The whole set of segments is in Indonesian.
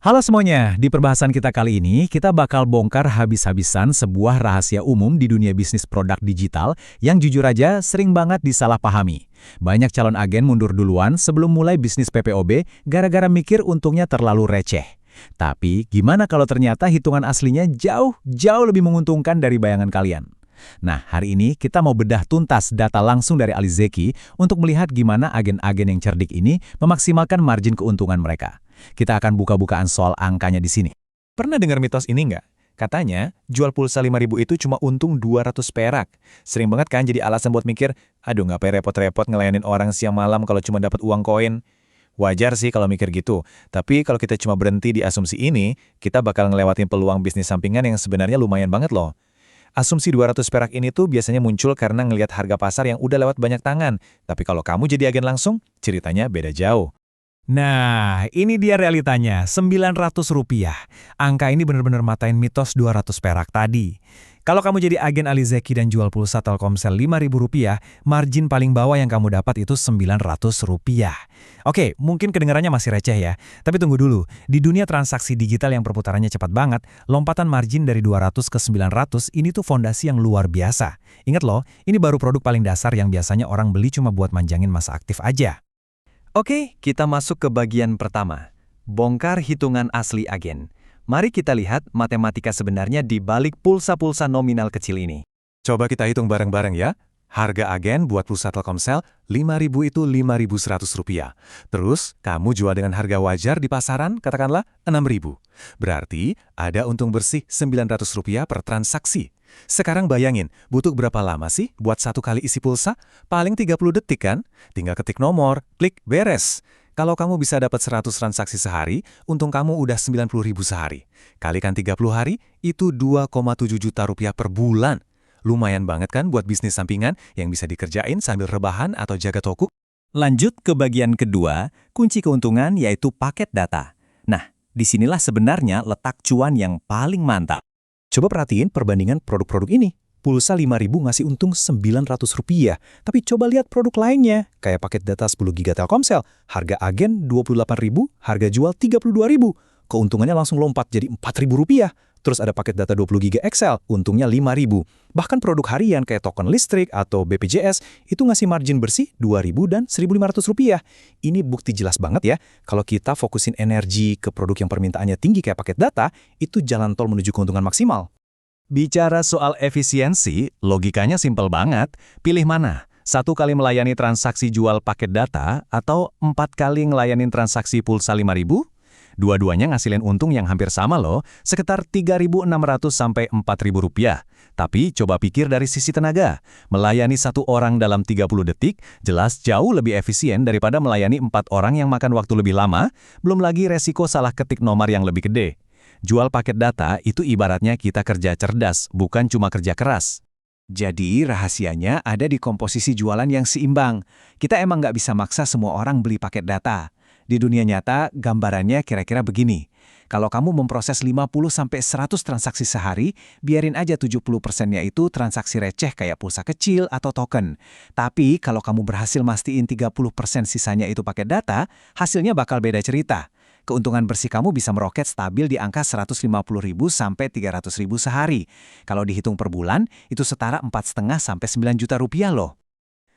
Halo semuanya, di perbahasan kita kali ini, kita bakal bongkar habis-habisan sebuah rahasia umum di dunia bisnis produk digital yang jujur aja sering banget disalahpahami. Banyak calon agen mundur duluan sebelum mulai bisnis PPOB gara-gara mikir untungnya terlalu receh. Tapi, gimana kalau ternyata hitungan aslinya jauh lebih menguntungkan dari bayangan kalian? Nah, hari ini kita mau bedah tuntas data langsung dari Ali Zeki untuk melihat gimana agen-agen yang cerdik ini memaksimalkan margin keuntungan mereka. Kita akan buka-bukaan soal angkanya di sini. Pernah dengar mitos ini nggak? Katanya, jual pulsa 5.000 itu cuma untung 200 perak. Sering banget kan jadi alasan buat mikir, aduh ngapain repot-repot ngelayanin orang siang malam kalau cuma dapat uang koin. Wajar sih kalau mikir gitu, tapi kalau kita cuma berhenti di asumsi ini, kita bakal ngelewatin peluang bisnis sampingan yang sebenarnya lumayan banget loh. Asumsi 200 perak ini tuh biasanya muncul karena ngelihat harga pasar yang udah lewat banyak tangan. Tapi kalau kamu jadi agen langsung, ceritanya beda jauh. Nah, ini dia realitanya, Rp900. Angka ini benar-benar matain mitos 200 perak tadi. Kalau kamu jadi agen Ali Zeki dan jual pulsa Telkomsel Rp5.000, margin paling bawah yang kamu dapat itu Rp900. Oke, mungkin kedengarannya masih receh ya, tapi tunggu dulu. Di dunia transaksi digital yang perputarannya cepat banget, lompatan margin dari 200 ke 900 ini tuh fondasi yang luar biasa. Ingat loh, ini baru produk paling dasar yang biasanya orang beli cuma buat manjangin masa aktif aja. Oke, kita masuk ke bagian pertama. Bongkar hitungan asli agen. Mari kita lihat matematika sebenarnya di balik pulsa-pulsa nominal kecil ini. Coba kita hitung bareng-bareng ya. Harga agen buat pulsa Telkomsel 5.000 itu Rp5.100. Terus, kamu jual dengan harga wajar di pasaran, katakanlah 6.000. Berarti, ada untung bersih Rp900 per transaksi. Sekarang bayangin, butuh berapa lama sih buat satu kali isi pulsa? Paling 30 detik kan? Tinggal ketik nomor, klik, beres. Kalau kamu bisa dapat 100 transaksi sehari, untung kamu udah 90.000 sehari. Kalikan 30 hari, itu 2,7 juta rupiah per bulan. Lumayan banget kan buat bisnis sampingan yang bisa dikerjain sambil rebahan atau jaga toko? Lanjut ke bagian kedua, kunci keuntungan yaitu paket data. Nah, disinilah sebenarnya letak cuan yang paling mantap. Coba perhatiin perbandingan produk-produk ini. Pulsa 5.000 ngasih untung Rp900, tapi coba lihat produk lainnya, kayak paket data 10 GB Telkomsel, harga agen Rp28.000, harga jual Rp32.000. Keuntungannya langsung lompat jadi Rp4.000. Terus ada paket data 20 GB Excel, untungnya Rp5.000. Bahkan produk harian kayak token listrik atau BPJS itu ngasih margin bersih Rp2.000 dan Rp1.500. Ini bukti jelas banget ya, kalau kita fokusin energi ke produk yang permintaannya tinggi kayak paket data, itu jalan tol menuju keuntungan maksimal. Bicara soal efisiensi, logikanya simpel banget. Pilih mana? 1 kali melayani transaksi jual paket data atau 4 kali ngelayanin transaksi pulsa 5.000? Dua-duanya ngasilin untung yang hampir sama loh, sekitar Rp3.600 sampai Rp4.000. Tapi coba pikir dari sisi tenaga. Melayani 1 orang dalam 30 detik jelas jauh lebih efisien daripada melayani 4 orang yang makan waktu lebih lama, belum lagi resiko salah ketik nomor yang lebih gede. Jual paket data itu ibaratnya kita kerja cerdas, bukan cuma kerja keras. Jadi rahasianya ada di komposisi jualan yang seimbang. Kita emang nggak bisa maksa semua orang beli paket data. Di dunia nyata, gambarannya kira-kira begini. Kalau kamu memproses 50-100 transaksi sehari, biarin aja 70%-nya itu transaksi receh kayak pulsa kecil atau token. Tapi kalau kamu berhasil mastiin 30% sisanya itu pakai data, hasilnya bakal beda cerita. Keuntungan bersih kamu bisa meroket stabil di angka Rp150.000 sampai Rp300.000 sehari. Kalau dihitung per bulan, itu setara Rp4,5 sampai Rp9 juta loh.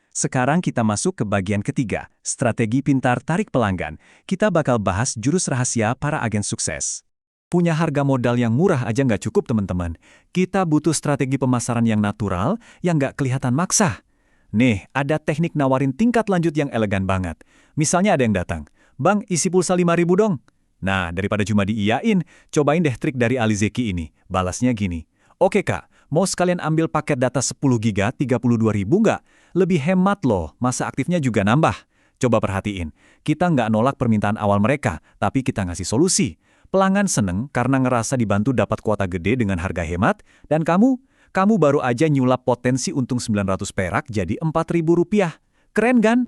Sekarang kita masuk ke bagian ketiga, strategi pintar tarik pelanggan. Kita bakal bahas jurus rahasia para agen sukses. Punya harga modal yang murah aja nggak cukup teman-teman. Kita butuh strategi pemasaran yang natural, yang nggak kelihatan maksa. Nih, ada teknik nawarin tingkat lanjut yang elegan banget. Misalnya ada yang datang, "Bang, isi pulsa 5.000 dong." Nah, daripada cuma diiyain, cobain deh trik dari Ali Zeki ini. Balasnya gini, "Oke kak, mau sekalian ambil paket data 10 GB Rp32.000 nggak? Lebih hemat loh, masa aktifnya juga nambah." Coba perhatiin, kita nggak nolak permintaan awal mereka, tapi kita ngasih solusi. Pelanggan seneng karena ngerasa dibantu dapat kuota gede dengan harga hemat, dan kamu baru aja nyulap potensi untung 900 perak jadi Rp4.000. Keren kan?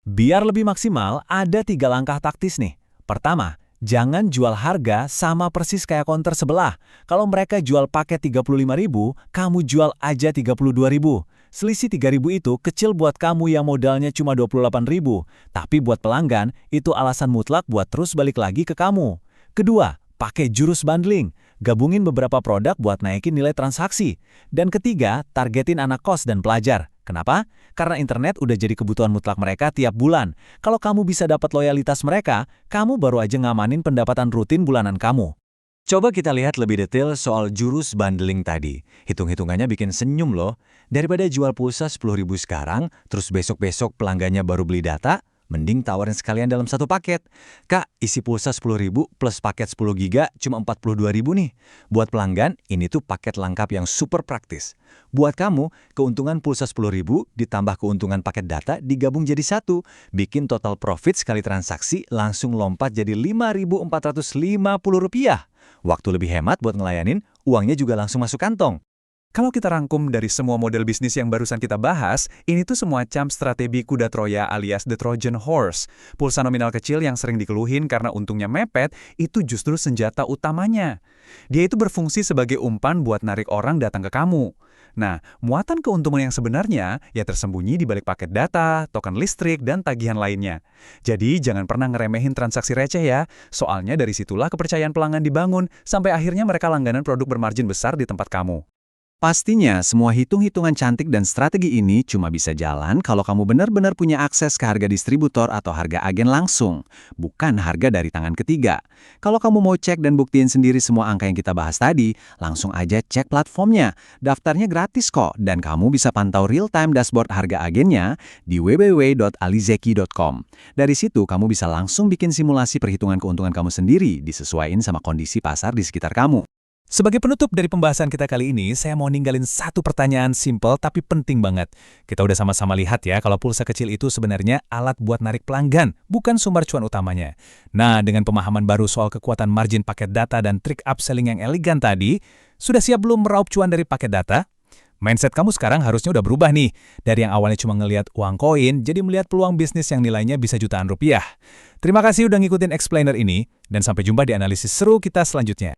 Biar lebih maksimal, ada 3 langkah taktis nih. Pertama, jangan jual harga sama persis kayak counter sebelah. Kalau mereka jual paket Rp35.000, kamu jual aja Rp32.000. Selisih Rp3.000 itu kecil buat kamu yang modalnya cuma Rp28.000. Tapi buat pelanggan, itu alasan mutlak buat terus balik lagi ke kamu. Kedua, pakai jurus bundling. Gabungin beberapa produk buat naikin nilai transaksi. Dan ketiga, targetin anak kos dan pelajar. Kenapa? Karena internet udah jadi kebutuhan mutlak mereka tiap bulan. Kalau kamu bisa dapat loyalitas mereka, kamu baru aja ngamanin pendapatan rutin bulanan kamu. Coba kita lihat lebih detail soal jurus bundling tadi. Hitung-hitungannya bikin senyum loh. Daripada jual pulsa 10.000 sekarang, terus besok-besok pelanggannya baru beli data, mending tawarin sekalian dalam satu paket. Kak, isi pulsa 10.000 plus paket 10 giga cuma 42.000 nih. Buat pelanggan, ini tuh paket lengkap yang super praktis. Buat kamu, keuntungan pulsa 10.000 ditambah keuntungan paket data digabung jadi satu. Bikin total profit sekali transaksi langsung lompat jadi Rp5.450. Waktu lebih hemat buat ngelayanin, uangnya juga langsung masuk kantong. Kalau kita rangkum dari semua model bisnis yang barusan kita bahas, ini tuh semacam strategi kuda Troya alias the Trojan Horse. Pulsa nominal kecil yang sering dikeluhin karena untungnya mepet, itu justru senjata utamanya. Dia itu berfungsi sebagai umpan buat narik orang datang ke kamu. Nah, muatan keuntungan yang sebenarnya ya tersembunyi di balik paket data, token listrik, dan tagihan lainnya. Jadi, jangan pernah ngeremehin transaksi receh ya. Soalnya dari situlah kepercayaan pelanggan dibangun, sampai akhirnya mereka langganan produk bermargin besar di tempat kamu. Pastinya, semua hitung-hitungan cantik dan strategi ini cuma bisa jalan kalau kamu benar-benar punya akses ke harga distributor atau harga agen langsung, bukan harga dari tangan ketiga. Kalau kamu mau cek dan buktiin sendiri semua angka yang kita bahas tadi, langsung aja cek platformnya. Daftarnya gratis kok, dan kamu bisa pantau real-time dashboard harga agennya di www.alizeki.com. Dari situ, kamu bisa langsung bikin simulasi perhitungan keuntungan kamu sendiri, disesuaikan sama kondisi pasar di sekitar kamu. Sebagai penutup dari pembahasan kita kali ini, saya mau ninggalin satu pertanyaan simpel tapi penting banget. Kita udah sama-sama lihat ya kalau pulsa kecil itu sebenarnya alat buat narik pelanggan, bukan sumber cuan utamanya. Nah, dengan pemahaman baru soal kekuatan margin paket data dan trik upselling yang elegan tadi, sudah siap belum meraup cuan dari paket data? Mindset kamu sekarang harusnya udah berubah nih. Dari yang awalnya cuma ngelihat uang koin, jadi melihat peluang bisnis yang nilainya bisa jutaan rupiah. Terima kasih udah ngikutin explainer ini, dan sampai jumpa di analisis seru kita selanjutnya.